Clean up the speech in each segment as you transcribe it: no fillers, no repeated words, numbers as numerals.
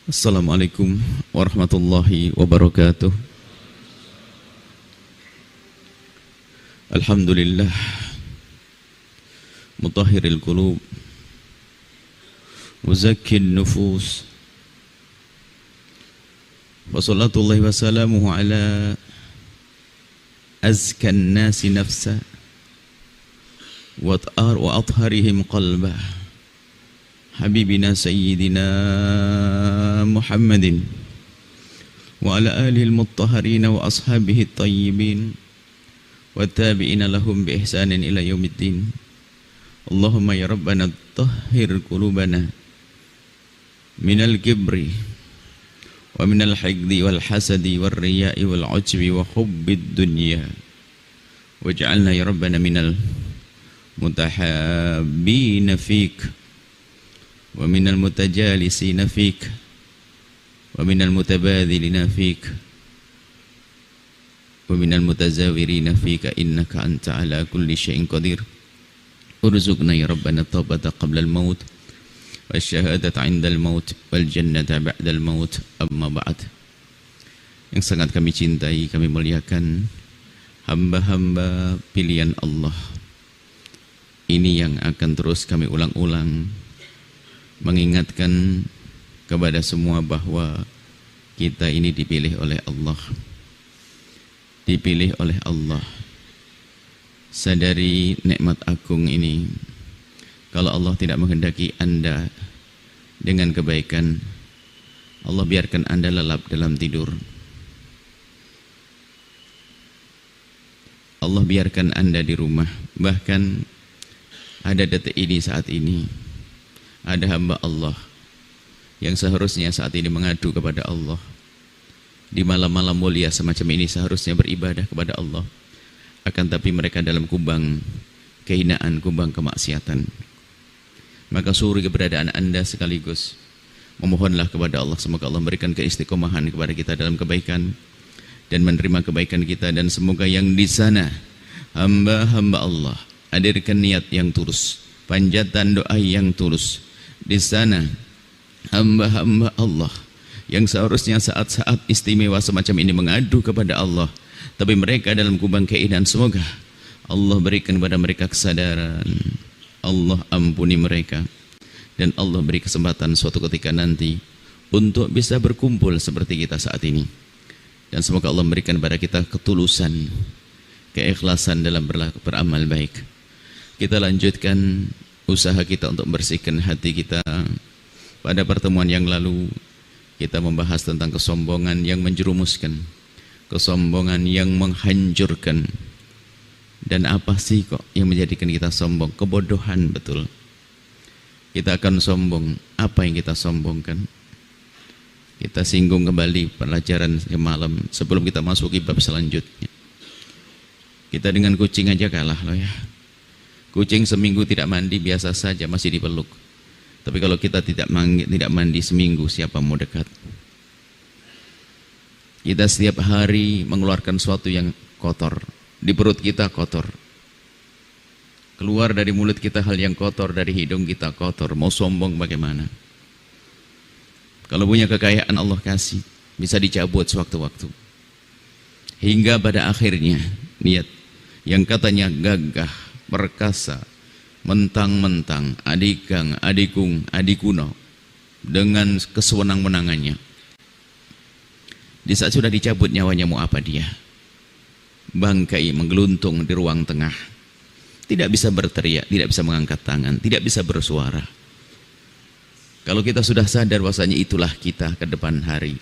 Assalamualaikum warahmatullahi wabarakatuh. Alhamdulillah mutahhiril qulub muzakkin nufus wa salatullahi wa salamuhu ala azkan nasi nafsa wa atharihim qalbah habibina sayyidina Muhammadin wa ala alihi al-muttahharin wa ashabihi at-tayyibin wa tabi'ina lahum bi ihsanin ila yaumiddin. Allahumma ya rabbana tahhir qulubana minal kibri wa minal hikdi wal hasadi wal riya'i wal ujbi wa hubbid dunya waj'alna ya rabbana minal mutahabbina fik wa minal mutajalisina fik wa minal mutabadhilina fik wa minal mutazawirina fika innaka anta ala kulli syai'in qadir. Urzuqna ya rabbana taubata qabla al-maut wa syahadata 'inda al-maut wal jannata ba'da al-maut. Amma ba'd. Yang sangat kami cintai, kami muliakan hamba-hamba pilihan Allah ini yang akan terus kami ulang-ulang mengingatkan kepada semua bahwa kita ini dipilih oleh Allah. Dipilih oleh Allah. Sadari nikmat agung ini. Kalau Allah tidak menghendaki Anda dengan kebaikan, Allah biarkan Anda lelap dalam tidur. Allah biarkan Anda di rumah. Bahkan ada detik ini, saat ini ada hamba Allah yang seharusnya saat ini mengadu kepada Allah. Di malam-malam mulia semacam ini seharusnya beribadah kepada Allah. Akan tapi mereka dalam kubang kehinaan, kubang kemaksiatan. Maka suri keberadaan Anda sekaligus memohonlah kepada Allah, semoga Allah memberikan keistiqomahan kepada kita dalam kebaikan dan menerima kebaikan kita. Dan semoga yang di sana hamba-hamba Allah hadirkan niat yang tulus, panjatan doa yang tulus. Di sana hamba-hamba Allah yang seharusnya saat-saat istimewa semacam ini mengadu kepada Allah, tapi mereka dalam kubang keinginan, semoga Allah berikan kepada mereka kesadaran, Allah ampuni mereka, dan Allah beri kesempatan suatu ketika nanti untuk bisa berkumpul seperti kita saat ini. Dan semoga Allah memberikan kepada kita ketulusan, keikhlasan dalam beramal baik. Kita lanjutkan usaha kita untuk membersihkan hati kita. Pada pertemuan yang lalu kita membahas tentang kesombongan yang menjerumuskan, kesombongan yang menghancurkan. Dan apa sih kok yang menjadikan kita sombong? Kebodohan, betul. Kita akan sombong. Apa yang kita sombongkan? Kita singgung kembali pelajaran semalam sebelum kita masuk ke bab selanjutnya. Kita dengan kucing aja kalah loh ya. Kucing seminggu tidak mandi biasa saja, masih dipeluk. Tapi kalau kita tidak mandi seminggu, siapa mau dekat? Kita setiap hari mengeluarkan sesuatu yang kotor. Di perut kita kotor. Keluar dari mulut kita hal yang kotor, dari hidung kita kotor. Mau sombong bagaimana? Kalau punya kekayaan Allah kasih, bisa dicabut sewaktu-waktu. Hingga pada akhirnya, niat yang katanya gagah, perkasa, mentang-mentang, adikang, adikung, adikuno, dengan kesewenang-wenangannya. Di saat sudah dicabut nyawanya, mau apa dia? Bangkai menggeluntung di ruang tengah. Tidak bisa berteriak, tidak bisa mengangkat tangan, tidak bisa bersuara. Kalau kita sudah sadar bahwasanya itulah kita ke depan hari,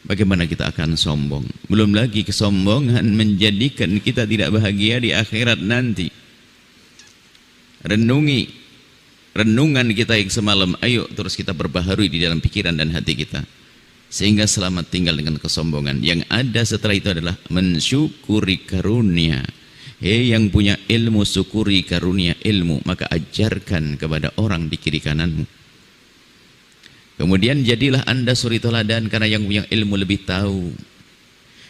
bagaimana kita akan sombong? Belum lagi kesombongan menjadikan kita tidak bahagia di akhirat nanti. Renungan kita yang semalam, ayo terus kita perbaharui di dalam pikiran dan hati kita, sehingga selamat tinggal dengan kesombongan. Yang ada setelah itu adalah mensyukuri karunia. Hei yang punya ilmu, syukuri karunia ilmu, maka ajarkan kepada orang di kiri kananmu. Kemudian jadilah Anda suri teladan, karena yang punya ilmu lebih tahu.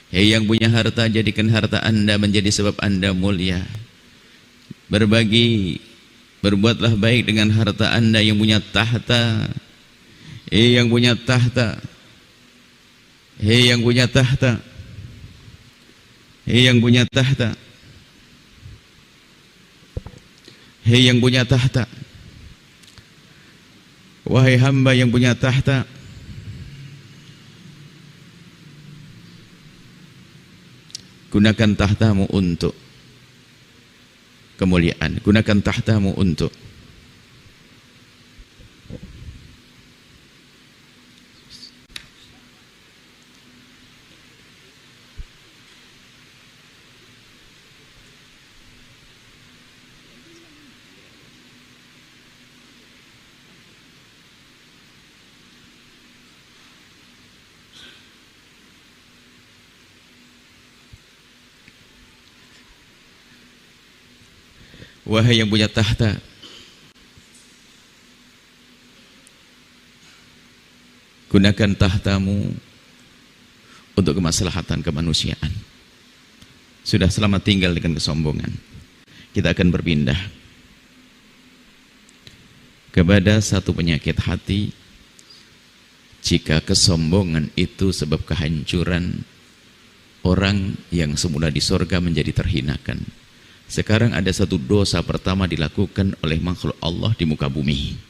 Hei yang punya harta, jadikan harta Anda menjadi sebab Anda mulia. Berbagi, berbuatlah baik dengan harta Anda. Yang punya tahta, Hei yang punya tahta, hei yang punya tahta, hei yang punya tahta, hei yang punya tahta, wahai hamba yang punya tahta, gunakan tahtamu untuk kemuliaan, gunakan tahtamu untuk wahai yang punya tahta, gunakan tahtamu untuk kemaslahatan kemanusiaan. Sudah selamat tinggal dengan kesombongan. Kita akan berpindah kepada satu penyakit hati. Jika kesombongan itu sebab kehancuran orang yang semula di sorga menjadi terhinakan, sekarang ada satu dosa pertama dilakukan oleh makhluk Allah di muka bumi.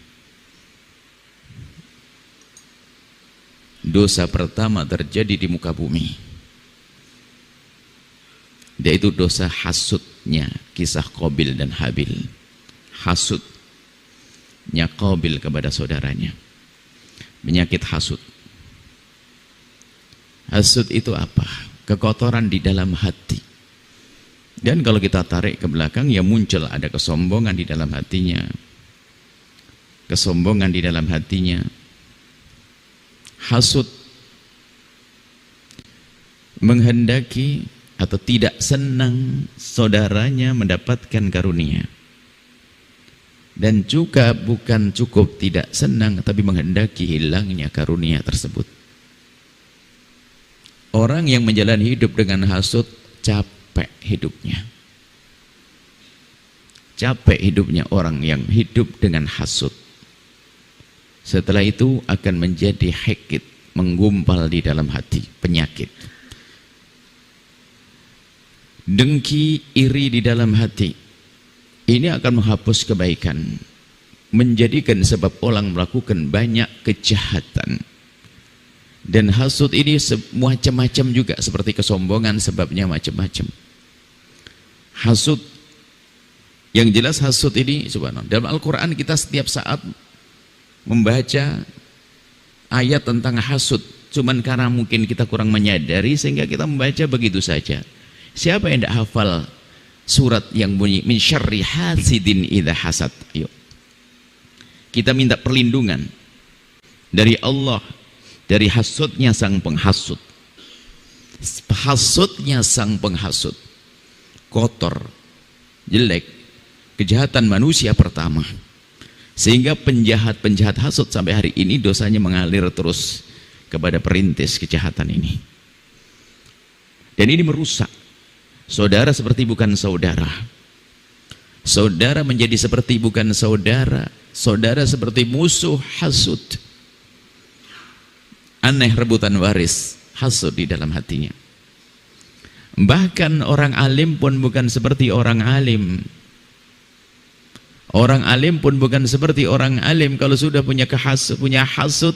Dosa pertama terjadi di muka bumi, yaitu dosa hasudnya, kisah Qabil dan Habil. Hasudnya Qabil kepada saudaranya, penyakit hasud. Hasud itu apa? Kekotoran di dalam hati. Dan kalau kita tarik ke belakang, ya muncul ada kesombongan di dalam hatinya. Kesombongan di dalam hatinya. Hasud, menghendaki atau tidak senang saudaranya mendapatkan karunia. Dan juga bukan cukup tidak senang, tapi menghendaki hilangnya karunia tersebut. Orang yang menjalani hidup dengan hasud capek hidupnya. Capek hidupnya orang yang hidup dengan hasud. Setelah itu akan menjadi hekit, menggumpal di dalam hati, penyakit. Dengki, iri di dalam hati. Ini akan menghapus kebaikan, menjadikan sebab orang melakukan banyak kejahatan. Dan hasud ini macam-macam juga, seperti kesombongan sebabnya macam-macam. Hasud, yang jelas hasud ini subhanallah, dalam Al-Quran kita setiap saat membaca ayat tentang hasud, cuman karena mungkin kita kurang menyadari sehingga kita membaca begitu saja. Siapa yang tidak hafal surat yang bunyi min syarri hasidin idza hasad? Ayo, kita minta perlindungan dari Allah dari hasudnya sang penghasut. Hasudnya sang penghasut kotor, jelek, kejahatan manusia pertama, sehingga penjahat-penjahat hasud sampai hari ini dosanya mengalir terus kepada perintis kejahatan ini. Dan ini merusak. Saudara seperti bukan saudara, saudara menjadi seperti bukan saudara, saudara seperti musuh hasud. Aneh rebutan waris, hasud di dalam hatinya. Bahkan orang alim pun bukan seperti orang alim. Orang alim pun bukan seperti orang alim kalau sudah punya hasud.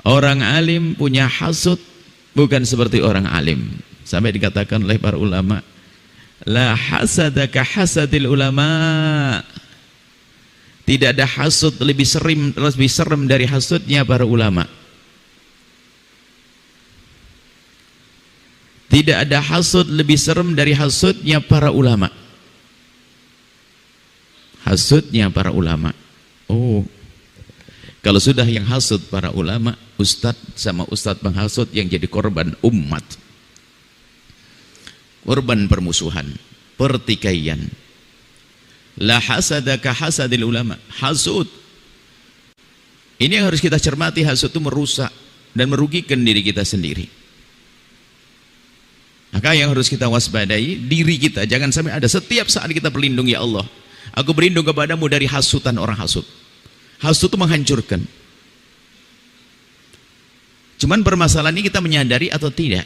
Orang alim punya hasud bukan seperti orang alim. Sampai dikatakan oleh para ulama, la hasada ka hasadil ulama. Tidak ada hasud lebih serem dari hasudnya para ulama. Tidak ada hasud lebih serem dari hasudnya para ulama. Hasudnya para ulama. Oh, kalau sudah yang hasud para ulama, ustadz sama ustadz penghasud yang jadi korban umat, korban permusuhan, pertikaian. La hasada ka hasadil ulama. Hasud ini yang harus kita cermati. Hasud itu merusak dan merugikan diri kita sendiri. Maka yang harus kita waspadai diri kita, jangan sampai ada. Setiap saat kita berlindung, ya Allah, aku berlindung kepadamu dari hasutan orang hasud. Hasud itu menghancurkan. Cuman permasalahan ini kita menyadari atau tidak.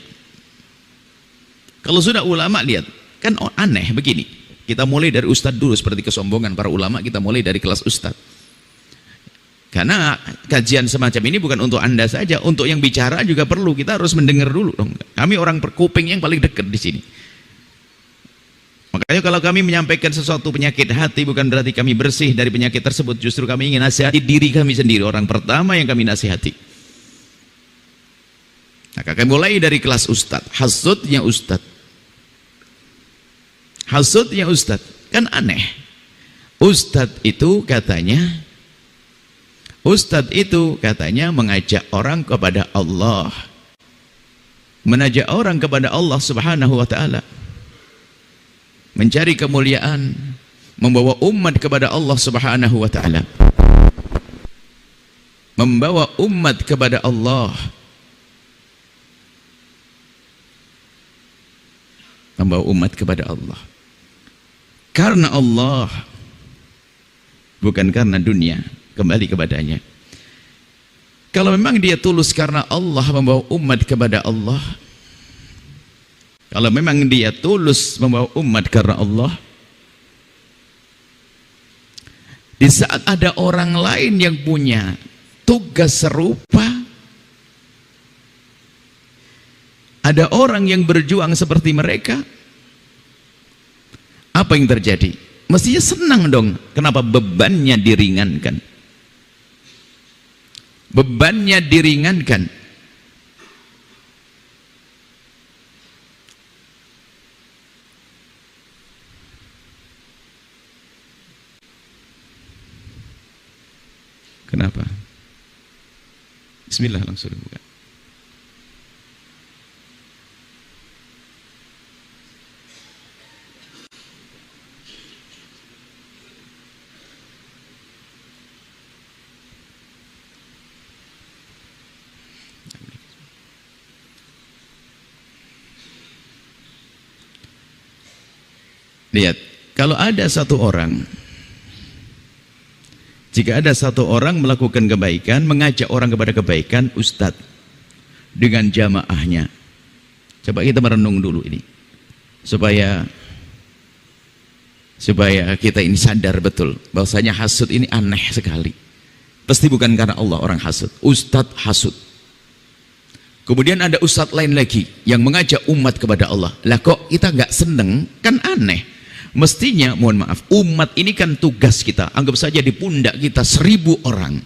Kalau sudah ulama, lihat, kan aneh begini. Kita mulai dari ustadz dulu, seperti kesombongan para ulama, kita mulai dari kelas ustadz. Karena kajian semacam ini bukan untuk Anda saja, untuk yang bicara juga perlu, kita harus mendengar dulu dong. Kami orang kuping yang paling dekat di sini. Makanya kalau kami menyampaikan sesuatu penyakit hati, bukan berarti kami bersih dari penyakit tersebut, justru kami ingin nasihati diri kami sendiri, orang pertama yang kami nasihati. Maka kami mulai dari kelas ustadz, hasudnya ustadz. Hasudnya ustadz, kan aneh. Ustadz itu katanya mengajak orang kepada Allah, mengajak orang kepada Allah Subhanahu wa ta'ala, mencari kemuliaan, membawa umat kepada Allah Subhanahu wa ta'ala, membawa umat kepada Allah, membawa umat kepada Allah karena Allah, bukan karena dunia, kembali kepadanya. Kalau memang dia tulus karena Allah membawa umat kepada Allah, kalau memang dia tulus membawa umat karena Allah, di saat ada orang lain yang punya tugas serupa, ada orang yang berjuang seperti mereka, apa yang terjadi? Mestinya senang dong. Kenapa? Bebannya diringankan. Bebannya diringankan. Kenapa? Bismillah, langsung buka. Lihat, kalau ada satu orang, jika ada satu orang melakukan kebaikan, mengajak orang kepada kebaikan, ustadz dengan jamaahnya. Coba kita merenung dulu ini, supaya kita ini sadar betul bahwasanya hasud ini aneh sekali. Pasti bukan karena Allah orang hasud, ustadz hasud. Kemudian ada ustadz lain lagi yang mengajak umat kepada Allah. Lah kok kita nggak seneng? Kan aneh. Mestinya, mohon maaf, umat ini kan tugas kita. Anggap saja di pundak kita 1000 orang.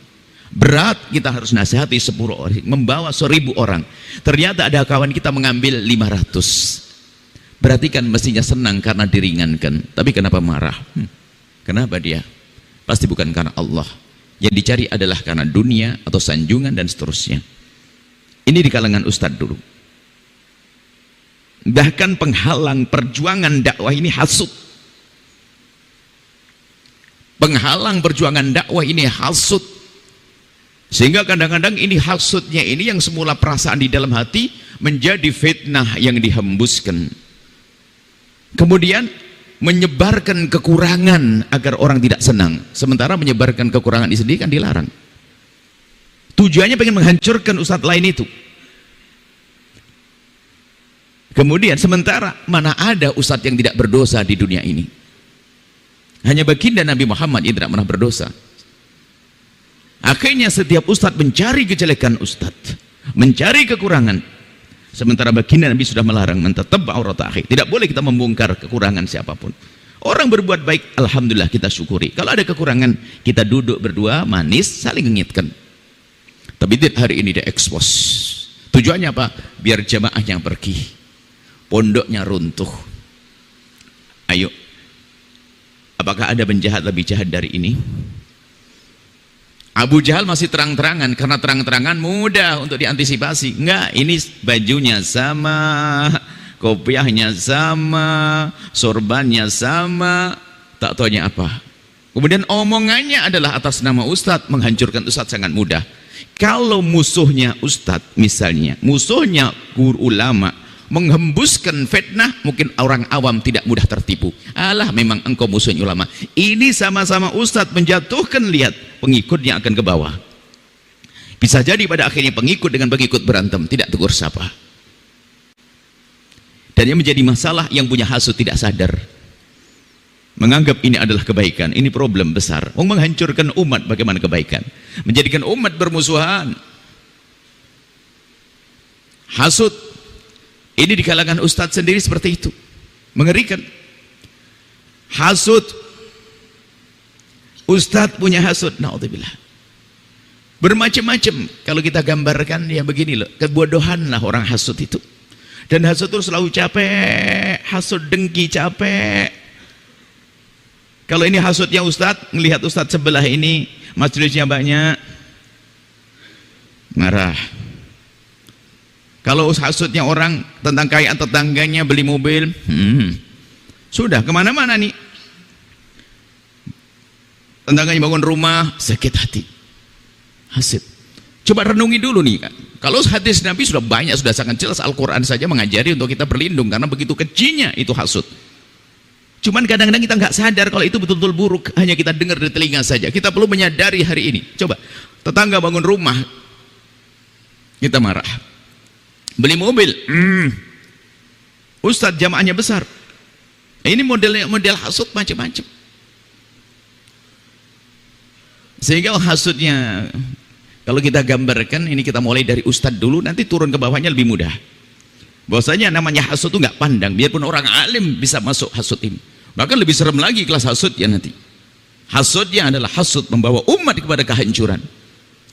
Berat, kita harus nasihati 10 orang, membawa 1000 orang. Ternyata ada kawan kita mengambil 500. Berarti kan mestinya senang karena diringankan. Tapi kenapa marah? Kenapa dia? Pasti bukan karena Allah. Yang dicari adalah karena dunia atau sanjungan dan seterusnya. Ini di kalangan ustadz dulu. Bahkan penghalang perjuangan dakwah ini hasud. Penghalang perjuangan dakwah ini hasud. Sehingga kadang-kadang ini hasudnya ini yang semula perasaan di dalam hati menjadi fitnah yang dihembuskan. Kemudian menyebarkan kekurangan agar orang tidak senang. Sementara menyebarkan kekurangan ini sendiri kan dilarang. Tujuannya pengen menghancurkan ustadz lain itu. Kemudian sementara mana ada ustadz yang tidak berdosa di dunia ini? Hanya baginda Nabi Muhammad yang tidak pernah berdosa. Akhirnya setiap ustadz mencari kejelekan ustadz, mencari kekurangan. Sementara baginda Nabi sudah melarang mentataba aurat akhi. Tidak boleh kita membongkar kekurangan siapapun. Orang berbuat baik, alhamdulillah kita syukuri. Kalau ada kekurangan, kita duduk berdua manis saling mengingatkan. Tapi hari ini dia ekspos. Tujuannya apa? Biar jamaahnya pergi, pondoknya runtuh. Ayo, apakah ada penjahat lebih jahat dari ini? Abu Jahal masih terang-terangan, karena terang-terangan mudah untuk diantisipasi. Enggak, ini bajunya sama, kopiahnya sama, sorbannya sama, tak taunya apa. Kemudian omongannya adalah atas nama ustadz, menghancurkan ustadz sangat mudah. Kalau musuhnya ustadz misalnya, musuhnya guru ulama, menghembuskan fitnah, mungkin orang awam tidak mudah tertipu. Alah, memang engkau musuhnya ulama. Ini sama-sama ustadz menjatuhkan, lihat pengikutnya akan ke bawah. Bisa jadi pada akhirnya pengikut dengan pengikut berantem, tidak tegur sapa. Dan yang menjadi masalah, yang punya hasud tidak sadar, menganggap ini adalah kebaikan. Ini problem besar. Menghancurkan umat bagaimana kebaikan, menjadikan umat bermusuhan. Hasud ini di kalangan ustadz sendiri seperti itu, mengerikan. Hasud, ustadz punya hasud, naudzubillah, bermacam-macam. Kalau kita gambarkan ya begini loh, kebodohan lah orang hasud itu. Dan hasud itu selalu capek, hasud dengki capek. Kalau ini hasudnya ustadz, ngelihat ustadz sebelah ini majelisnya banyak, marah. Kalau hasudnya orang tentang kekayaan tetangganya, beli mobil, sudah kemana-mana nih. Tetangganya bangun rumah, sakit hati, hasud. Coba renungi dulu nih, kalau hadis Nabi sudah banyak, sudah sangat jelas, Al-Quran saja mengajari untuk kita berlindung karena begitu kecilnya itu hasud. Cuman kadang-kadang kita nggak sadar kalau itu betul-betul buruk, hanya kita dengar di telinga saja. Kita perlu menyadari hari ini. Coba, tetangga bangun rumah, kita marah. Beli mobil, ustadz jamaahnya besar. Ini model hasud macam-macam. Sehingga hasudnya, kalau kita gambarkan, ini kita mulai dari ustadz dulu, nanti turun ke bawahnya lebih mudah. Bahwasanya namanya hasud itu nggak pandang, biarpun orang alim bisa masuk hasud ini. Bahkan lebih serem lagi kelas hasudnya nanti. Hasudnya adalah hasud membawa umat kepada kehancuran.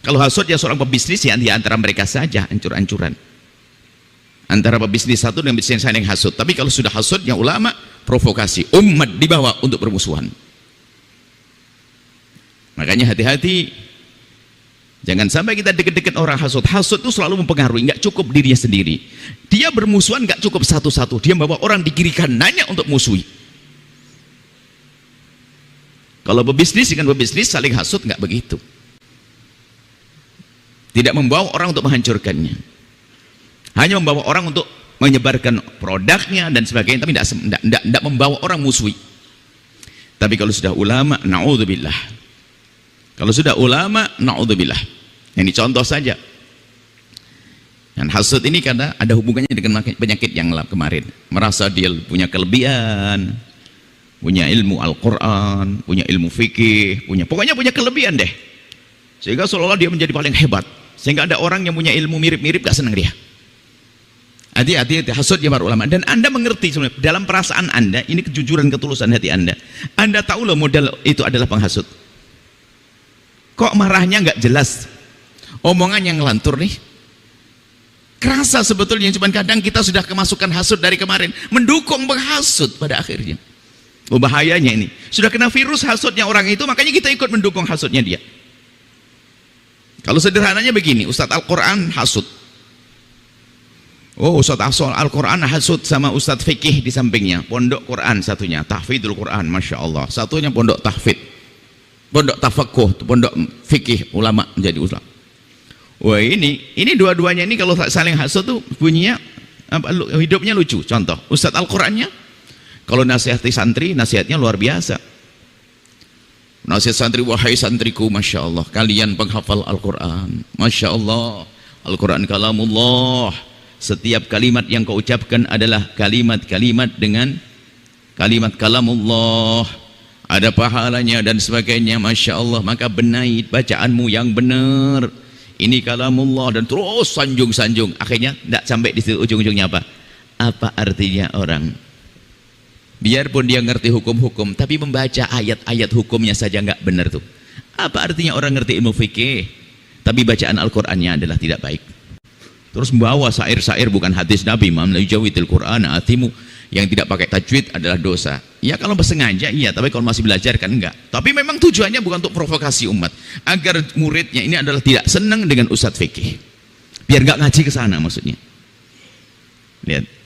Kalau hasudnya seorang pebisnis, ya di antara mereka saja hancur-hancuran. Antara pebisnis satu dengan bisnis yang hasud. Tapi kalau sudah hasudnya ulama, provokasi, umat dibawa untuk bermusuhan. Makanya hati-hati, jangan sampai kita deket-deket orang hasud. Hasud itu selalu mempengaruhi, nggak cukup dirinya sendiri. Dia bermusuhan nggak cukup satu-satu, dia membawa orang di kiri kanannya untuk musuhi. Kalau pebisnis dengan pebisnis saling hasud, nggak begitu. Tidak membawa orang untuk menghancurkannya, hanya membawa orang untuk menyebarkan produknya dan sebagainya, tapi tidak membawa orang musuhi. Tapi kalau sudah ulama, na'udzubillah. Kalau sudah ulama, na'udzubillah. Ini contoh saja. Dan hasud ini karena ada hubungannya dengan penyakit yang kemarin. Merasa dia punya kelebihan, punya ilmu Al-Quran, punya ilmu fikih, pokoknya punya kelebihan deh. Sehingga seolah-olah dia menjadi paling hebat. Sehingga ada orang yang punya ilmu mirip-mirip, gak senang dia. Hati-hati, hasud ya para ulama. Dan Anda mengerti sebenarnya, dalam perasaan Anda, ini kejujuran, ketulusan hati Anda. Anda tahu loh model itu adalah penghasut. Kok marahnya nggak jelas, omongannya ngelantur nih, kerasa sebetulnya. Cuman kadang kita sudah kemasukan hasud dari kemarin, mendukung penghasut pada akhirnya. Oh, bahayanya ini, sudah kena virus hasudnya orang itu, makanya kita ikut mendukung hasudnya dia. Kalau sederhananya begini, Ustadz Al-Quran hasud. Oh, Ustadz Al-Quran hasud sama Ustadz fikih di sampingnya, pondok Quran satunya, tahfidul Quran, Masya Allah, satunya pondok tahfid, pondok tafakuh, pondok fikih, ulama menjadi ulama. Wah, ini dua-duanya ini kalau saling hasud tuh bunyinya hidupnya lucu. Contoh, Ustadz Al-Qurannya kalau nasihati santri, nasihatnya luar biasa. Nasihat santri, wahai santriku, Masya Allah, kalian penghafal Al-Quran, Masya Allah, Al-Quran kalamullah. Setiap kalimat yang kau ucapkan adalah kalimat-kalimat dengan kalimat kalamullah, ada pahalanya dan sebagainya, Masya Allah. Maka benahi bacaanmu yang benar, ini kalamullah, dan terus sanjung-sanjung. Akhirnya tidak sampai di situ, ujung-ujungnya apa artinya orang? Biarpun dia ngerti hukum-hukum, tapi membaca ayat-ayat hukumnya saja nggak benar tuh. Apa artinya orang ngerti ilmu fikih, tapi bacaan Al-Qur'annya adalah tidak baik? Terus membawa syair-syair bukan hadis Nabi, man la yujawidil Qur'an atimu, yang tidak pakai tajwid adalah dosa. Ya kalau bersengaja iya, tapi kalau masih belajar kan enggak. Tapi memang tujuannya bukan untuk provokasi umat, agar muridnya ini adalah tidak senang dengan ustadz fikih, biar nggak ngaji ke sana maksudnya. Lihat.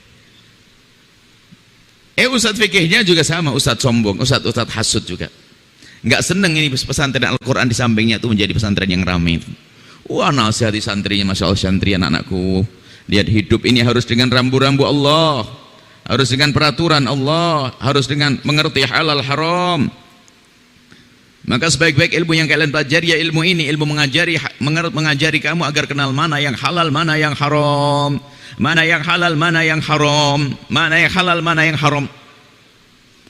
Ustadz fikihnya juga sama, ustadz sombong, ustadz hasud juga. Nggak seneng ini pesantren Al-Quran di sampingnya itu menjadi pesantren yang ramai. Wah, nasihati santrinya, Masya Allah, santri anak-anakku, lihat hidup ini harus dengan rambu-rambu Allah, harus dengan peraturan Allah, harus dengan mengerti halal haram. Maka sebaik-baik ilmu yang kalian pelajari ya ilmu ini, ilmu mengajari kamu agar kenal mana yang halal, mana yang haram, mana yang halal, mana yang haram, mana yang halal, mana yang haram.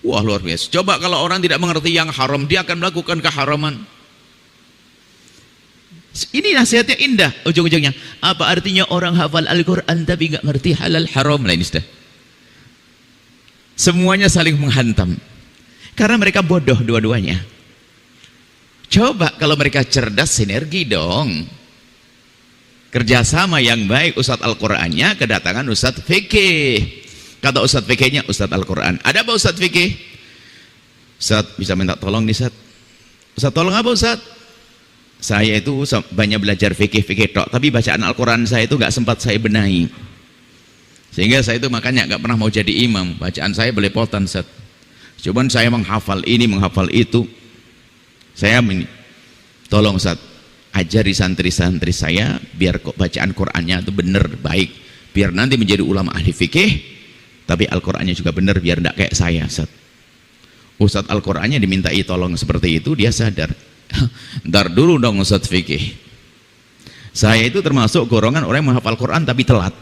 Wah, luar biasa. Coba kalau orang tidak mengerti yang haram, dia akan melakukan keharaman. Ini nasihatnya indah. Ujung-ujungnya, apa artinya orang hafal Al-Quran tapi nggak ngerti halal haram? Lah ini sudah. Semuanya saling menghantam. Karena mereka bodoh dua-duanya. Coba kalau mereka cerdas, sinergi dong. Kerjasama yang baik, Ustadz Al-Qurannya kedatangan Ustadz Fikih. Kata Ustadz Fikihnya, Ustadz Al-Quran. Ada apa Ustadz Fikih? Ustadz bisa minta tolong nih Ustadz. Ustadz tolong apa Ustadz? Saya itu banyak belajar fikih tok, tapi bacaan Al-Quran saya itu nggak sempat saya benahi. Sehingga saya itu makanya nggak pernah mau jadi imam. Bacaan saya belepotan Ustadz. Cuman saya menghafal ini, menghafal itu. Saya tolong Ustaz, ajari santri-santri saya biar kok bacaan Qur'annya itu benar, baik, biar nanti menjadi ulama ahli fikih, tapi Al-Qur'annya juga benar, biar tidak kayak saya Ustaz. Ustaz Al-Qur'annya dimintai tolong seperti itu, dia sadar, ntar dulu dong Ustaz fikih. Saya itu termasuk golongan orang yang menghafal Qur'an tapi telat,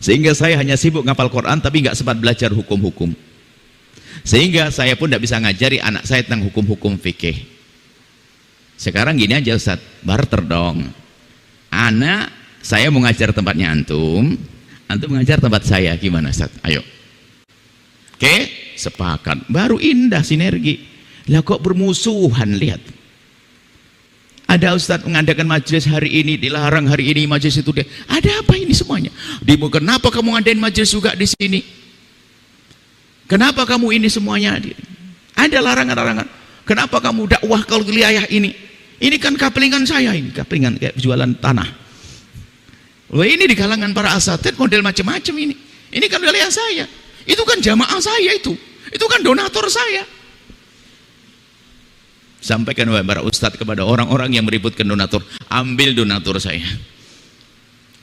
sehingga saya hanya sibuk ngapal Qur'an tapi nggak sempat belajar hukum-hukum. Sehingga saya pun tidak bisa ngajari anak saya tentang hukum-hukum fikih. Sekarang gini aja Ustaz, barter dong. Anak saya mau ngajar tempatnya antum mengajar tempat saya, gimana Ustaz? Ayo. Oke, sepakat. Baru indah sinergi. Lah kok bermusuhan, lihat. Ada Ustaz mengadakan majelis hari ini, dilarang hari ini majelis itu. Ada apa ini semuanya? Kenapa kamu ngadain majelis juga di sini? Kenapa kamu ini semuanya? Ada larangan-larangan. Kenapa kamu dakwah kalau wilayah ini? Ini kan kaplingan saya, ini kaplingan kayak jualan tanah. Wah, ini di kalangan para asatid model macam-macam ini. Ini kan wilayah saya. Itu kan jamaah saya itu. Itu kan donatur saya. Sampaikan para ustadz kepada orang-orang yang meributkan donatur, ambil donatur saya.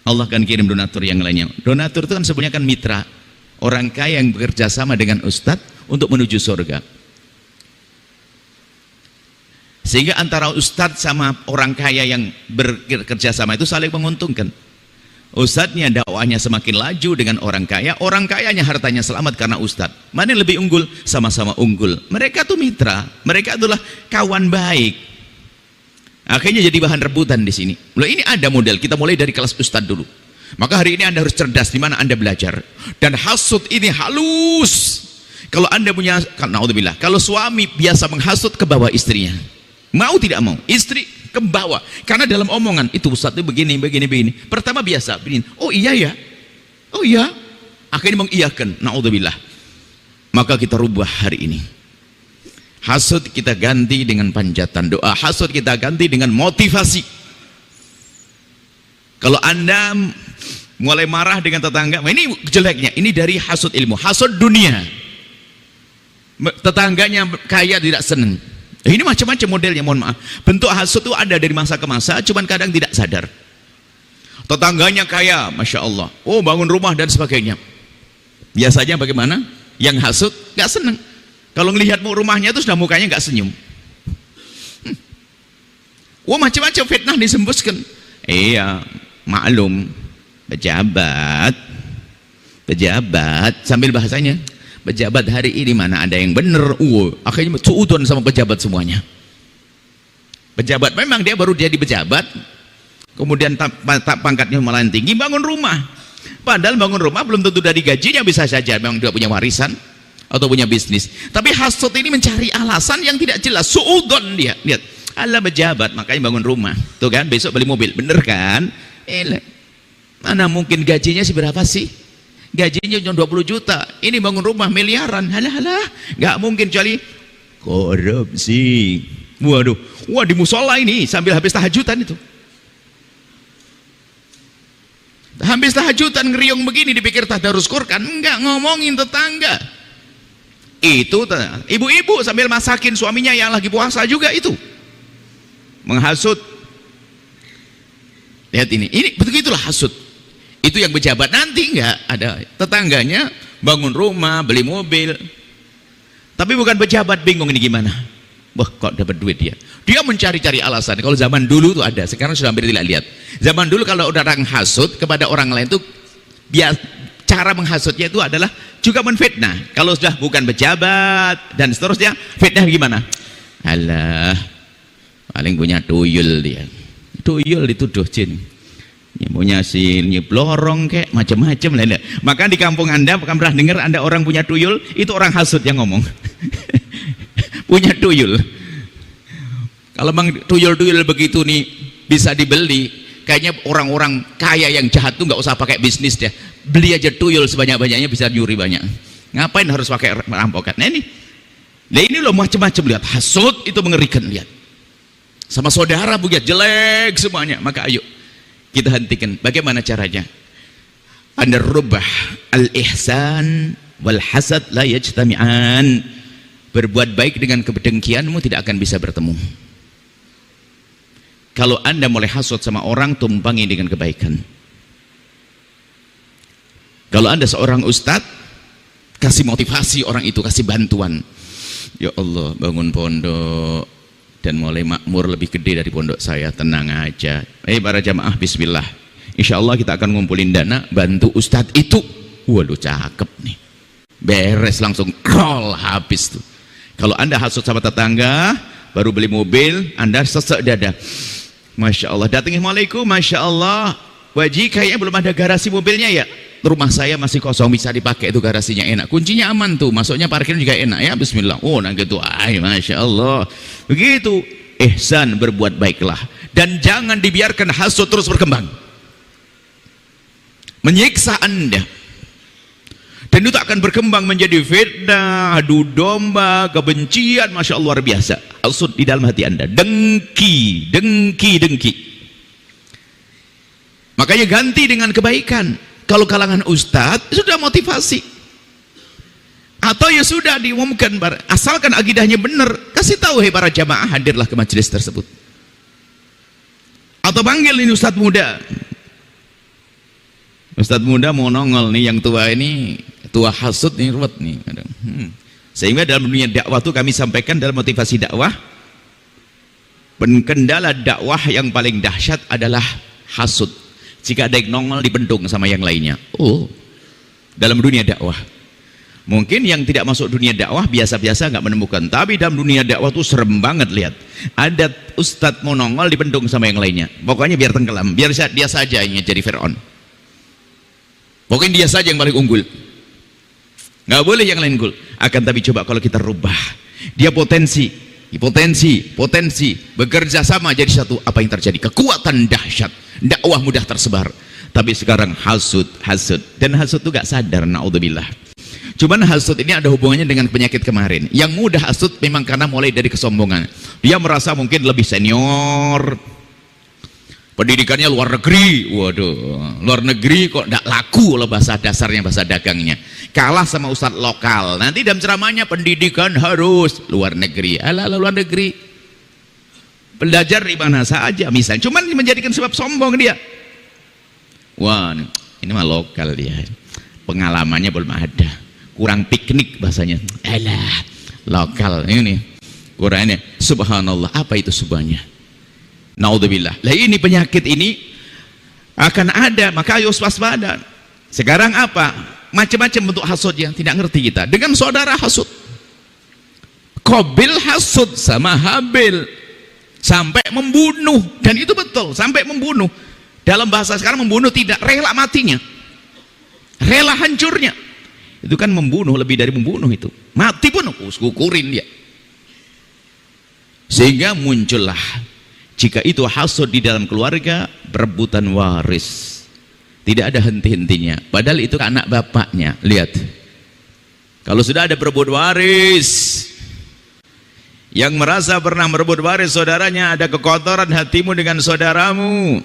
Allah akan kirim donatur yang lainnya. Donatur itu kan sebenarnya kan mitra. Orang kaya yang bekerja sama dengan ustadz untuk menuju surga. Sehingga antara ustadz sama orang kaya yang bekerja sama itu saling menguntungkan. Ustadznya dakwahnya semakin laju dengan orang kayanya hartanya selamat karena ustadz. Mana yang lebih unggul? Sama-sama unggul. Mereka tuh mitra, mereka adalah kawan baik. Akhirnya jadi bahan rebutan di sini. Loh, ini ada model, kita mulai dari kelas ustadz dulu. Maka hari ini Anda harus cerdas di mana Anda belajar. Dan hasud ini halus. Kalau Anda punya, naudzubillah, kalau suami biasa menghasut ke bawah istrinya, mau tidak mau, istri ke bawah. Karena dalam omongan, itu Ustaz itu begini. Pertama biasa, begini. Oh iya ya, oh iya. Akhirnya mengiyakan, naudzubillah. Maka kita rubah hari ini. Hasud kita ganti dengan panjatan doa. Hasud kita ganti dengan motivasi. Kalau Anda mulai marah dengan tetangga, ini jeleknya, ini dari hasud ilmu, hasud dunia. Tetangganya kaya tidak senang. Ini macam-macam modelnya, mohon maaf. Bentuk hasud itu ada dari masa ke masa, cuman kadang tidak sadar. Tetangganya kaya, Masya Allah, oh bangun rumah dan sebagainya. Biasanya bagaimana? Yang hasud gak senang. Kalau ngelihat rumahnya itu sudah mukanya gak senyum. Wah, macam-macam fitnah disembuskan. Iya, maklum, pejabat sambil bahasanya, pejabat hari ini mana ada yang benar. Akhirnya suudon sama pejabat semuanya. Pejabat memang dia baru jadi pejabat, kemudian pangkatnya malah tinggi, bangun rumah. Padahal bangun rumah belum tentu dari gajinya, bisa saja memang dia punya warisan atau punya bisnis. Tapi hasud ini mencari alasan yang tidak jelas, suudon dia. Lihat, ala pejabat makanya bangun rumah. Tuh kan, besok beli mobil, bener kan? Mana mungkin gajinya seberapa sih? Gajinya cuma 20 juta. Ini bangun rumah miliaran. Halah, nggak mungkin, kecuali korupsi. Waduh, di musola ini sambil habis tahajudan itu. Habis tahajudan ngeriung begini dipikir tadarus Quran, enggak, ngomongin tetangga. Itu ibu-ibu sambil masakin suaminya yang lagi puasa juga itu. Menghasut. Lihat ini begitulah hasud. Itu yang pejabat. Nanti enggak ada tetangganya bangun rumah, beli mobil. Tapi bukan pejabat bingung ini gimana. Wah, kok dapat duit dia? Dia mencari-cari alasan. Kalau zaman dulu tuh ada, sekarang sudah hampir tidak lihat. Zaman dulu kalau udah orang hasut kepada orang lain tuh, cara menghasutnya itu adalah juga menfitnah. Kalau sudah bukan pejabat dan seterusnya, fitnah gimana? Alah, paling punya tuyul dia. Tuyul dituduh jin. Punya blorong kayak macam-macam lah. Maka di kampung Anda bukan pernah dengar Anda orang punya tuyul, itu orang hasut yang ngomong. Punya tuyul. Kalau memang tuyul-tuyul begitu nih bisa dibeli, kayaknya orang-orang kaya yang jahat tuh nggak usah pakai bisnis deh, beli aja tuyul sebanyak-banyaknya bisa nyuri banyak. Ngapain harus pakai rampokan? Nah ini loh macam-macam, lihat hasut itu mengerikan, lihat sama saudara punya jelek semuanya. Maka ayo kita hentikan. Bagaimana caranya? Anda rubah al-ihsan wal hasad la yajtami'an. Berbuat baik dengan kedengkianmu tidak akan bisa bertemu. Kalau Anda mulai hasut sama orang, tumpangi dengan kebaikan. Kalau Anda seorang ustadz, kasih motivasi orang itu, kasih bantuan. Ya Allah, bangun pondok dan mulai makmur lebih gede dari pondok saya, tenang aja. Para jamaah, bismillah. Insya Allah kita akan ngumpulin dana, bantu ustadz itu. Waduh, cakep nih. Beres langsung, roll habis tuh. Kalau Anda hasut sama tetangga, baru beli mobil, Anda sesek dada. Masya Allah, datang, Assalamualaikum, Masya Allah, Waji kayaknya belum ada garasi mobilnya ya. Rumah saya masih kosong, bisa dipakai itu garasinya, enak. Kuncinya aman tuh, masuknya parkir juga enak ya, bismillah. Oh, nah gitu, Masya Allah. Begitu, ihsan, berbuat baiklah. Dan jangan dibiarkan hasut terus berkembang. Menyiksa Anda. Dan itu akan berkembang menjadi fitnah, adu domba, kebencian, Masya Allah, luar biasa. Hasut di dalam hati Anda, dengki. Makanya ganti dengan kebaikan. Kalau kalangan ustadz, sudah motivasi. Atau ya sudah diumumkan, asalkan akidahnya benar, kasih tahu, para jamaah, hadirlah ke majelis tersebut. Atau panggil ini ustadz muda. Ustadz muda mau nongol nih, yang tua ini, tua hasut nih, ruwet nih. Sehingga dalam dunia dakwah itu kami sampaikan dalam motivasi dakwah, kendala dakwah yang paling dahsyat adalah hasut. Jika ada yang nongol dibendung sama yang lainnya. Oh, dalam dunia dakwah. Mungkin yang tidak masuk dunia dakwah biasa-biasa nggak menemukan, tapi dalam dunia dakwah tuh serem banget, lihat. Ada ustadz mau nongol dibendung sama yang lainnya. Pokoknya biar tenggelam, biar dia saja yang jadi Fir'aun. Pokoknya dia saja yang paling unggul. Nggak boleh yang lain unggul. Akan tapi coba kalau kita rubah, dia potensi, bekerja sama jadi satu, apa yang terjadi? Kekuatan dahsyat, dakwah mudah tersebar. Tapi sekarang hasud, dan hasud itu gak sadar, naudzubillah. Cuman hasud ini ada hubungannya dengan penyakit kemarin. Yang mudah hasud memang karena mulai dari kesombongan. Dia merasa mungkin lebih senior, pendidikannya luar negeri. Waduh, luar negeri kok gak laku loh bahasa dasarnya, bahasa dagangnya. Kalah sama ustadz lokal. Nanti dalam ceramahnya pendidikan harus luar negeri. Alah, luar negeri. Belajar di mana saja misalnya. Cuman menjadikan sebab sombong dia. Wah, ini mah lokal dia. Pengalamannya belum ada. Kurang piknik bahasanya. Alah, lokal ini. Kurang ini. Subhanallah, apa itu subhannya? Naudzubillah. Lah ini penyakit ini akan ada, maka ayo waspada. Sekarang apa? Macam-macam bentuk hasudnya, tidak ngerti kita. Dengan saudara hasud, Qabil hasud sama Habil sampai membunuh, dan itu betul, sampai membunuh. Dalam bahasa sekarang membunuh tidak rela matinya, rela hancurnya. Itu kan membunuh, lebih dari membunuh itu. Mati pun kukurin dia. Sehingga muncullah, jika itu hasud di dalam keluarga, berebutan waris. Tidak ada henti-hentinya. Padahal itu anak bapaknya. Lihat. Kalau sudah ada berebut waris, yang merasa pernah merebut waris saudaranya, ada kekotoran hatimu dengan saudaramu,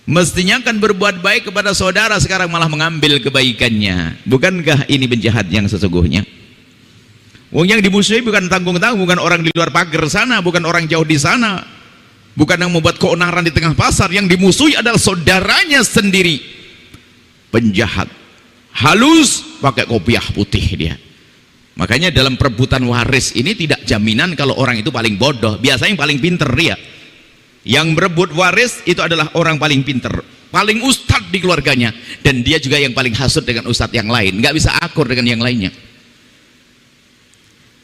mestinya kan berbuat baik kepada saudara, sekarang malah mengambil kebaikannya. Bukankah ini penjahat yang sesungguhnya? Wong yang dimusuhi bukan tanggung-tanggung, bukan orang di luar pagar sana, bukan orang jauh di sana, bukan yang membuat keonaran di tengah pasar. Yang dimusuhi adalah saudaranya sendiri. Penjahat halus, pakai kopiah putih dia. Makanya dalam perebutan waris ini tidak jaminan kalau orang itu paling bodoh, biasanya yang paling pinter dia. Yang merebut waris itu adalah orang paling pinter, paling ustadz di keluarganya, dan dia juga yang paling hasut dengan ustadz yang lain, nggak bisa akur dengan yang lainnya.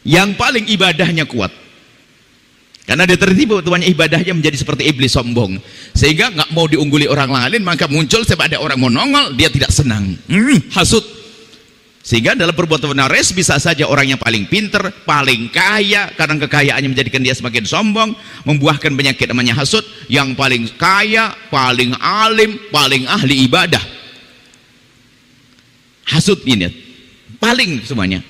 Yang paling ibadahnya kuat, karena dia tertipu tuanya, ibadahnya menjadi seperti iblis sombong, sehingga nggak mau diungguli orang lain, maka muncul setiap ada orang mau nongol dia tidak senang, hasut. Sehingga dalam perbuatan waris bisa saja orang yang paling pinter, paling kaya, karena kekayaannya menjadikan dia semakin sombong, membuahkan penyakit namanya hasut. Yang paling kaya, paling alim, paling ahli ibadah, hasut ini paling semuanya,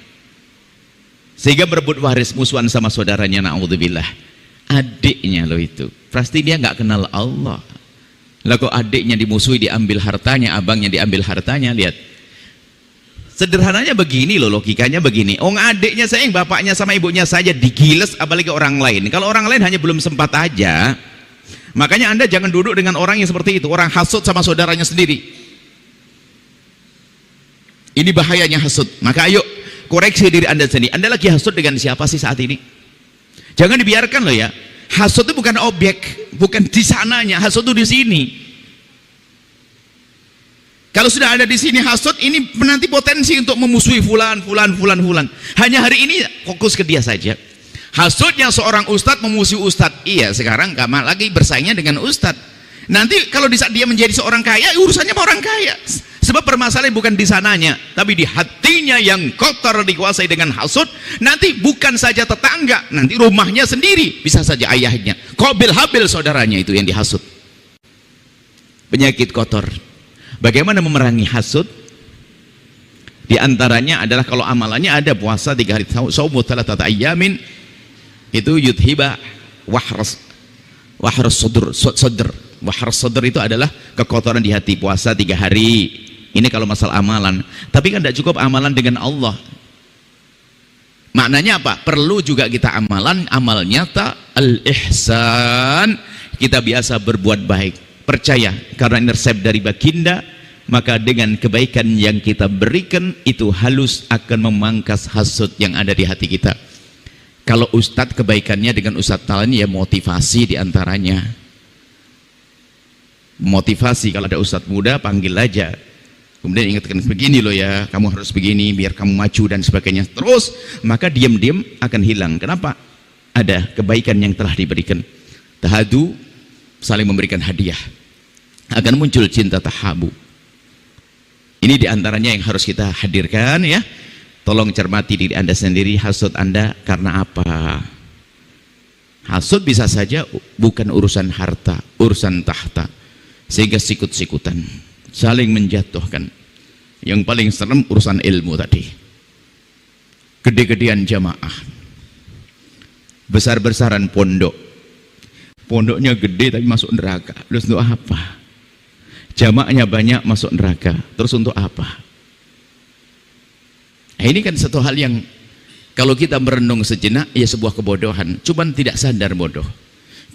sehingga berebut waris, musuhan sama saudaranya, na'udzubillah. Adiknya loh itu, pasti dia nggak kenal Allah. Lah kok adiknya dimusuhi, diambil hartanya, abangnya diambil hartanya. Lihat, sederhananya begini loh, logikanya begini. Adiknya sayang bapaknya sama ibunya saja digiles, apalagi orang lain. Kalau orang lain hanya belum sempat aja. Makanya Anda jangan duduk dengan orang yang seperti itu, orang hasut sama saudaranya sendiri. Ini bahayanya hasut. Maka ayo koreksi diri Anda sendiri. Anda lagi hasut dengan siapa sih saat ini? Jangan dibiarkan loh ya. Hasut itu bukan objek, bukan di sananya. Hasut itu di sini. Kalau sudah ada di sini hasut, ini menanti potensi untuk memusuhi fulan. Hanya hari ini fokus ke dia saja. Hasutnya seorang ustadz memusuhi ustadz. Iya, sekarang gak lagi bersaingnya dengan ustadz. Nanti kalau di saat dia menjadi seorang kaya, urusannya sama orang kaya. Sebab permasalahan bukan di sananya, tapi di hatinya yang kotor dikuasai dengan hasut. Nanti bukan saja tetangga, nanti rumahnya sendiri, bisa saja ayahnya. Qabil Habil saudaranya itu yang dihasut. Penyakit kotor. Bagaimana memerangi hasud? Di antaranya adalah kalau amalannya ada puasa 3 hari, saumu thalathata ayyamin, itu yudhiba wahras sadr. Wahras sadr itu adalah kekotoran di hati, puasa 3 hari. Ini kalau masalah amalan. Tapi kan tidak cukup amalan dengan Allah. Maknanya apa? Perlu juga kita amalan, amal nyata, al-ihsan. Kita biasa berbuat baik. Percaya, karena ini resep dari baginda, maka dengan kebaikan yang kita berikan itu halus akan memangkas hasut yang ada di hati kita. Kalau ustadz kebaikannya dengan ustadz lain, ya motivasi diantaranya. Motivasi, kalau ada ustadz muda panggil aja, kemudian ingatkan begini loh ya, kamu harus begini biar kamu maju dan sebagainya. Terus maka diam-diam akan hilang. Kenapa? Ada kebaikan yang telah diberikan. Tahadu, saling memberikan hadiah, akan muncul cinta tahabu. Ini diantaranya yang harus kita hadirkan ya. Tolong cermati diri Anda sendiri, hasud Anda karena apa? Hasud bisa saja bukan urusan harta, urusan tahta, sehingga sikut-sikutan, saling menjatuhkan. Yang paling serem urusan ilmu tadi, gede-gedean jamaah, besar-besaran pondok, pondoknya gede tapi masuk neraka. Terus untuk apa? Jamaahnya banyak masuk neraka, terus untuk apa? Nah, ini kan satu hal yang kalau kita merenung sejenak, ya sebuah kebodohan. Cuman tidak sadar bodoh,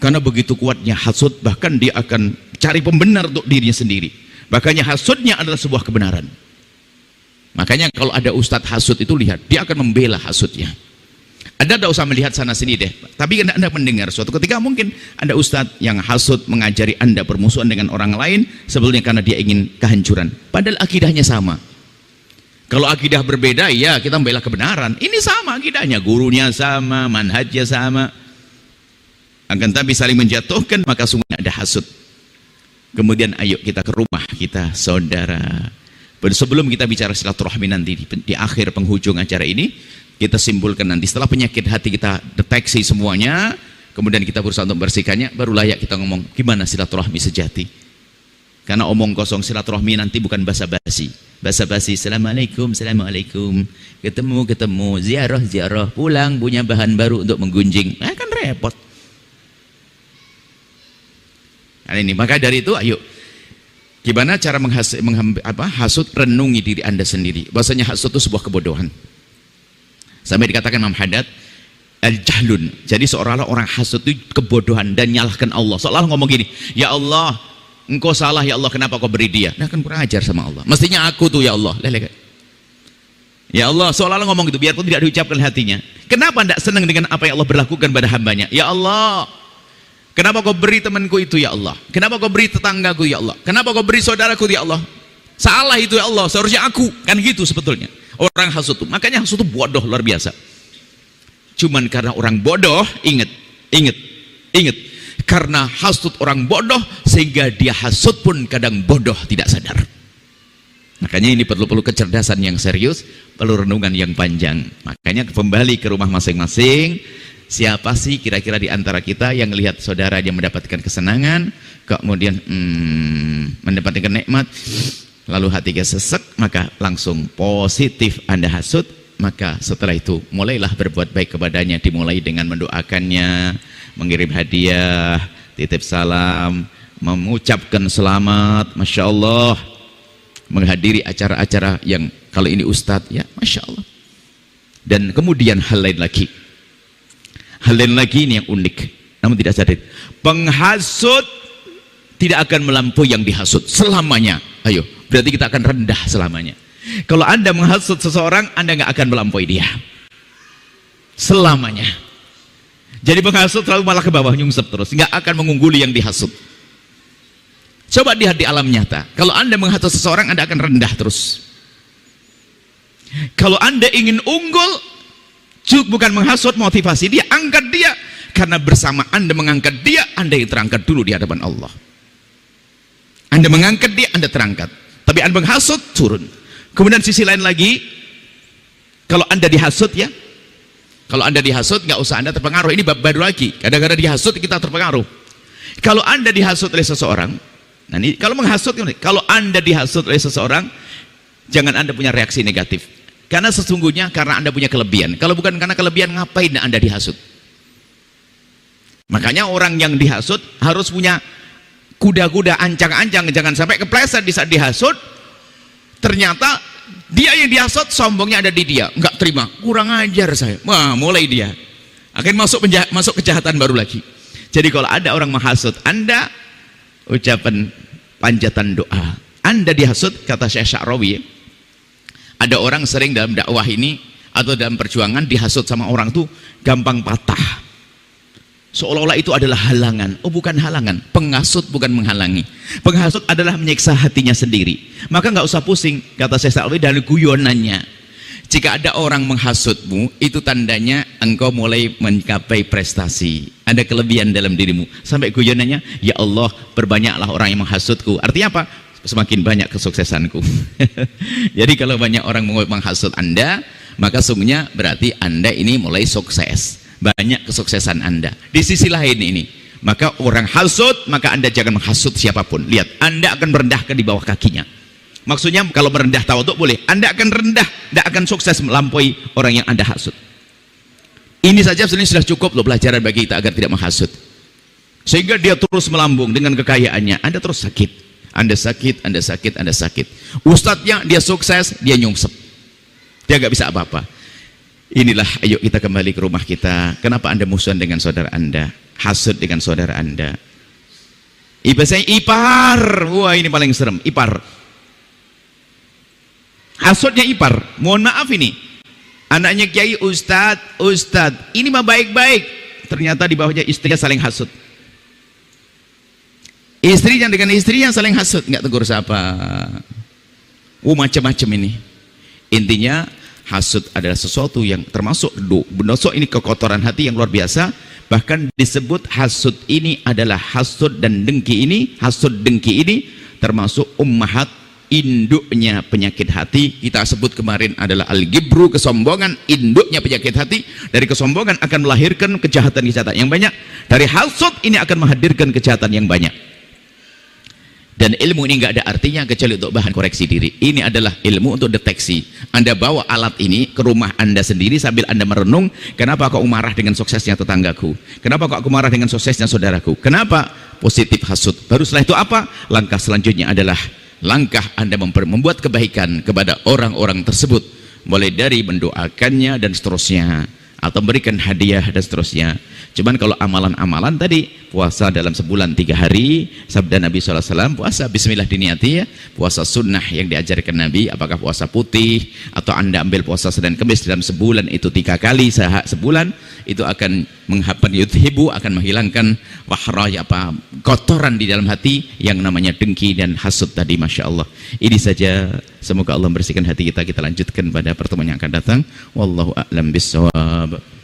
karena begitu kuatnya hasud, bahkan dia akan cari pembenar untuk dirinya sendiri. Makanya hasudnya adalah sebuah kebenaran. Makanya kalau ada ustadz hasud itu, lihat, dia akan membela hasudnya. Anda tidak usah melihat sana sini deh, tapi Anda mendengar suatu ketika mungkin ada ustadz yang hasud mengajari Anda permusuhan dengan orang lain sebetulnya karena dia ingin kehancuran, padahal akidahnya sama. Kalau akidah berbeda, ya kita membela kebenaran. Ini sama akidahnya, gurunya sama, manhajnya sama, akan tapi saling menjatuhkan, maka sungguh ada hasud. Kemudian ayo kita ke rumah kita, saudara. Sebelum kita bicara silaturahmi nanti di akhir penghujung acara ini, kita simpulkan nanti setelah penyakit hati kita deteksi semuanya, kemudian kita berusaha untuk membersihkannya, baru layak kita ngomong gimana silaturahmi sejati. Karena omong kosong silaturahmi nanti bukan basa-basi. Basa-basi, assalamualaikum, assalamualaikum, ketemu, ziarah, pulang punya bahan baru untuk menggunjing, kan repot. Nah, ini maka dari itu ayo, gimana cara hasud? Renungi diri Anda sendiri. Bahasanya hasud itu sebuah kebodohan. Sampai dikatakan Imam Haddad al-jahlun. Jadi seolah-olah orang hasud itu kebodohan dan nyalahkan Allah. Seolah-olah ngomong gini, ya Allah, engkau salah ya Allah, kenapa kau beri dia? Nah kan kurang ajar sama Allah. Mestinya aku tuh ya Allah. Ya Allah, seolah-olah ngomong gitu biarpun tidak diucapkan hatinya. Kenapa tidak senang dengan apa yang Allah berlakukan pada hambanya? Ya Allah, kenapa kau beri temanku itu ya Allah? Kenapa kau beri tetanggaku ya Allah? Kenapa kau beri saudaraku ya Allah? Salah itu ya Allah, seharusnya aku. Kan gitu sebetulnya orang hasud itu. Makanya hasud itu bodoh luar biasa. Cuman karena orang bodoh, ingat, karena hasud orang bodoh sehingga dia hasud pun kadang bodoh tidak sadar. Makanya ini perlu kecerdasan yang serius, perlu renungan yang panjang. Makanya kembali ke rumah masing-masing. Siapa sih kira-kira di antara kita yang melihat saudara yang mendapatkan kesenangan, kemudian mendapatkan nikmat, lalu hatinya sesek, maka langsung positif Anda hasud. Maka setelah itu mulailah berbuat baik kepadanya, dimulai dengan mendoakannya, mengirim hadiah, titip salam, mengucapkan selamat, Masya Allah, menghadiri acara-acara yang kalau ini ustadz ya Masya Allah. Dan kemudian hal lain lagi ini yang unik namun tidak sadar, penghasut tidak akan melampaui yang dihasut selamanya. Ayo, berarti kita akan rendah selamanya. Kalau Anda menghasut seseorang, Anda nggak akan melampaui dia selamanya. Jadi penghasut selalu malah ke bawah, nyungsep terus, nggak akan mengungguli yang dihasut. Coba lihat di alam nyata, kalau Anda menghasut seseorang, Anda akan rendah terus. Kalau Anda ingin unggul, bukan menghasut, motivasi dia, angkat dia. Karena bersama Anda mengangkat dia, Anda yang terangkat dulu di hadapan Allah. Anda mengangkat dia, Anda terangkat. Tapi Anda menghasut, turun. Kemudian sisi lain lagi, kalau Anda dihasut ya, kalau Anda dihasut, nggak usah Anda terpengaruh. Ini baru lagi, kadang-kadang dihasut kita terpengaruh. Kalau Anda dihasut oleh seseorang, nah ini kalau menghasut, kalau Anda dihasut oleh seseorang, jangan Anda punya reaksi negatif. Karena sesungguhnya karena Anda punya kelebihan. Kalau bukan karena kelebihan, ngapain Anda dihasut? Makanya orang yang dihasut harus punya kuda-kuda, ancang-ancang, jangan sampai kepleset di saat dihasut. Ternyata dia yang dihasut, sombongnya ada di dia, nggak terima, kurang ajar saya. Wah, mulai dia akan masuk kejahatan baru lagi. Jadi kalau ada orang menghasut Anda, ucapan panjatan doa. Anda dihasut, kata Syekh Sya'rawi, ada orang sering dalam dakwah ini atau dalam perjuangan dihasut sama orang tuh gampang patah, seolah-olah itu adalah halangan. Oh, bukan halangan. Penghasut bukan menghalangi. Penghasut adalah menyiksa hatinya sendiri. Maka nggak usah pusing, kata Syekh Sa'lawi, dari guyonannya. Jika ada orang menghasutmu, itu tandanya engkau mulai mencapai prestasi, ada kelebihan dalam dirimu. Sampai guyonannya, ya Allah, perbanyaklah orang yang menghasutku. Artinya apa? Semakin banyak kesuksesanku. Jadi kalau banyak orang menghasut Anda, maka sungguhnya berarti Anda ini mulai sukses, banyak kesuksesan Anda. Di sisi lain ini, maka orang hasut, maka Anda jangan menghasut siapapun. Lihat, Anda akan merendahkan di bawah kakinya. Maksudnya kalau merendah tawaduk boleh, Anda akan rendah, tidak akan sukses melampaui orang yang Anda hasut. Ini saja sebenarnya sudah cukup loh pelajaran bagi kita agar tidak menghasut. Sehingga dia terus melambung dengan kekayaannya, Anda terus sakit. Anda sakit, Anda sakit, Anda sakit. Ustadznya dia sukses, dia nyungsep, dia nggak bisa apa-apa. Inilah, ayo kita kembali ke rumah kita. Kenapa Anda musuhan dengan saudara Anda, hasud dengan saudara Anda? Saya ipar, wah ini paling serem, ipar. Hasudnya ipar. Mohon maaf ini, anaknya kiai, ustadz, ini mah baik-baik. Ternyata di bawahnya istrinya saling hasud. Istrinya dengan istrinya saling hasud, nggak tegur siapa. Macam-macam ini. Intinya hasud adalah sesuatu yang termasuk dosa, ini kekotoran hati yang luar biasa. Bahkan disebut hasud ini adalah hasud dan dengki ini, hasud dengki ini termasuk ummahat, induknya penyakit hati. Kita sebut kemarin adalah al-gibru, kesombongan. Induknya penyakit hati. Dari kesombongan akan melahirkan kejahatan-kejahatan yang banyak. Dari hasud ini akan menghadirkan kejahatan yang banyak. Dan ilmu ini nggak ada artinya kecuali untuk bahan koreksi diri. Ini adalah ilmu untuk deteksi. Anda bawa alat ini ke rumah Anda sendiri sambil Anda merenung, kenapa kok marah dengan suksesnya tetanggaku? Kenapa kok aku marah dengan suksesnya saudaraku? Kenapa? Positif hasud. Baru setelah itu apa? Langkah selanjutnya adalah langkah Anda membuat kebaikan kepada orang-orang tersebut. Mulai dari mendoakannya dan seterusnya. atau memberikan hadiah dan seterusnya. Cuman kalau amalan-amalan tadi, puasa dalam sebulan 3 hari, sabda Nabi SAW, puasa bismillah diniati ya, puasa sunnah yang diajarkan Nabi, apakah puasa putih atau Anda ambil puasa Senin Kamis dalam sebulan itu 3 kali sebulan, itu akan menghapus yudhibu, akan menghilangkan wahra, kotoran di dalam hati yang namanya dengki dan hasud tadi. Masya Allah. Ini saja, semoga Allah membersihkan hati kita. Kita lanjutkan pada pertemuan yang akan datang. Wallahu a'lam bishawab.